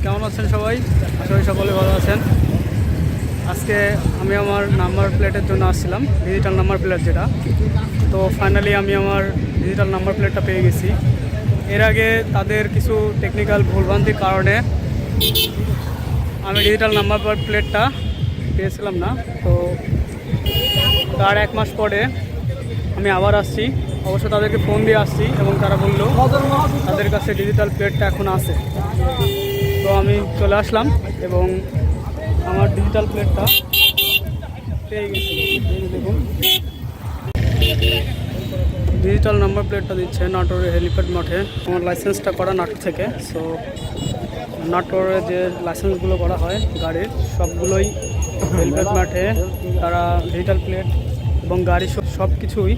কেমন আছেন সবাই? আশা করি সকলে ভালো আছেন। আজকে আমি আমার নাম্বার প্লেটের জন্য আসছিলাম, ডিজিটাল নাম্বার প্লেট যেটা। তো ফাইনালি আমি আমার ডিজিটাল নাম্বার প্লেটটা পেয়ে গেছি। এর আগে তাদের কিছু টেকনিক্যাল ভুলভ্রান্তির কারণে আমি ডিজিটাল নাম্বার প্লেটটা পেয়েছিলাম না। তো তার 1 মাস পরে আমি আবার আসছি, অবশ্য তাদেরকে ফোন দিয়ে আসছি এবং তারা বললো তাদের কাছে ডিজিটাল প্লেটটা এখন আছে। তো আমি চলে আসলাম এবং আমার ডিজিটাল প্লেটটা পেয়ে গেছি। দেখুন, ডিজিটাল নাম্বার প্লেটটা দিচ্ছে নাটোরের হেলিপ্যাড মাঠে। আমার লাইসেন্সটা করা নাটোর থেকে। সো নাটোরে যে লাইসেন্সগুলো করা হয় গাড়ির, সবগুলোই হেলিপ্যাড মাঠে তারা ডিজিটাল প্লেট এবং গাড়ি সব কিছুই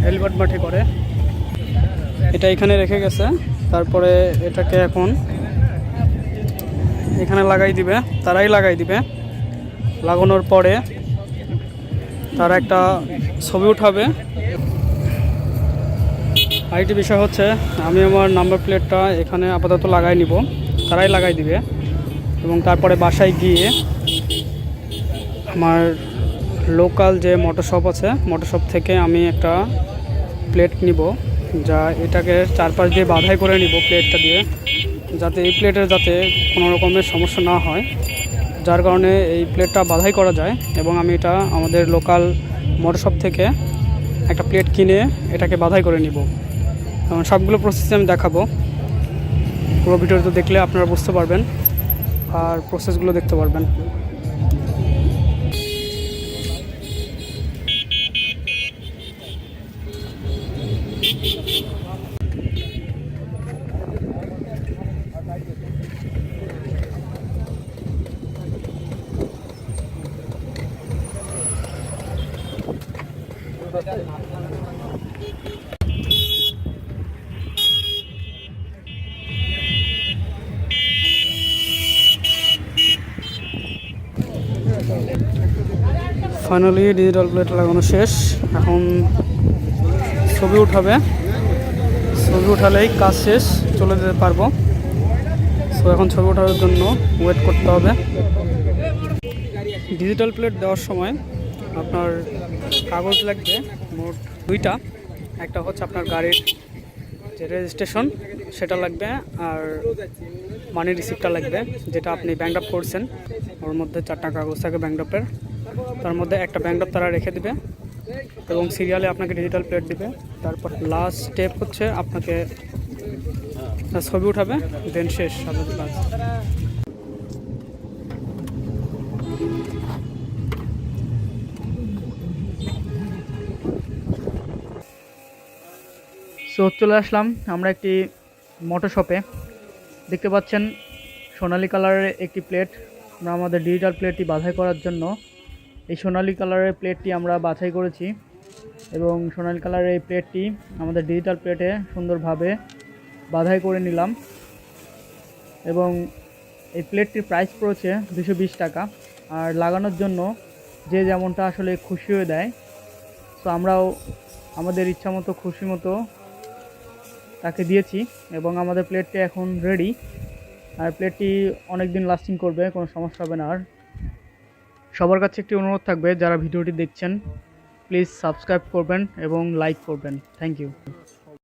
হেলিপ্যাড মাঠে করে। এটা এখানে রেখে গেছে, তারপরে এটাকে এখন এখানে লাগাই দিবে, তারাই লাগাই দিবে। লাগানোর পরে তারা একটা ছবি উঠাবে। আরেকটি বিষয় হচ্ছে, আমি আমার নাম্বার প্লেটটা এখানে আপাতত লাগাই নিব, তারাই লাগাই দিবে। এবং তারপরে বাসায় গিয়ে আমার লোকাল যে মোটর শপ আছে, মোটর শপ থেকে আমি একটা প্লেট নিব, যা এটাকে চারপাশ দিয়ে বাঁধাই করে নিব প্লেটটা দিয়ে, যাতে এই প্লেটের যাতে কোনো রকমের সমস্যা না হয়, যার কারণে এই প্লেটটা বাঁধাই করা যায়। এবং আমি এটা আমাদের লোকাল মোটর শপ থেকে একটা প্লেট কিনে এটাকে বাঁধাই করে নিব। সবগুলো প্রসেস আমি দেখাবো, পুরো ভিডিওটা দেখলে আপনারা বুঝতে পারবেন আর প্রসেসগুলো দেখতে পারবেন। ফাইনালি ডিজিটাল প্লেট লাগানো শেষ। এখন ছবি উঠাবে, ছবি উঠালেই কাজ শেষ, চলে যেতে পারবো। সো এখন ছবি ওঠার জন্য ওয়েট করতে হবে। ডিজিটাল প্লেট দেওয়ার সময় আপনার কাগজ লাগবে মোট 2টা। একটা হচ্ছে আপনার গাড়ির যে রেজিস্ট্রেশন সেটা লাগবে, আর মানি রিসিপ্টটা লাগবে, যেটা আপনি ব্যাংক ড্রাফট করছেন। ওর মধ্যে 4টা কাগজ থাকে ব্যাংক ড্রাফটের, তার মধ্যে একটা ব্যাংক ড্রাফট তারা রেখে দিবে এবং সিরিয়ালে আপনাকে ডিজিটাল প্লেট দিবে। তারপর লাস্ট স্টেপ হচ্ছে আপনাকে ছবি উঠাবে, দেন শেষ আপনাদের কাজ। সো চলে আসলাম আমরা একটি মোটর শপে। দেখতে পাচ্ছেন সোনালী কালারের একটি প্লেট। আমরা আমাদের ডিজিটাল প্লেটটি বাছাই করার জন্য এই সোনালী কালারের প্লেটটি আমরা বাছাই করেছি এবং সোনালী কালারের এই প্লেটটি আমাদের ডিজিটাল প্লেটে সুন্দরভাবে বাছাই করে নিলাম। এবং এই প্লেটটির প্রাইস পড়েছে 220 টাকা। আর লাগানোর জন্য যে যেমনটা আসলে খুশি হয়ে দেয়, সো আমরাও আমাদের ইচ্ছা মতো খুশি মতো তাকে দিয়েছি এবং আমাদের প্লেটটি এখন রেডি। আর প্লেটটি অনেক দিন লাস্টিং করবে, কোনো সমস্যা হবে না। আর সবার কাছে একটি অনুরোধ থাকবে, যারা ভিডিওটি দেখছেন প্লিজ সাবস্ক্রাইব করবেন এবং লাইক করবেন। Thank you.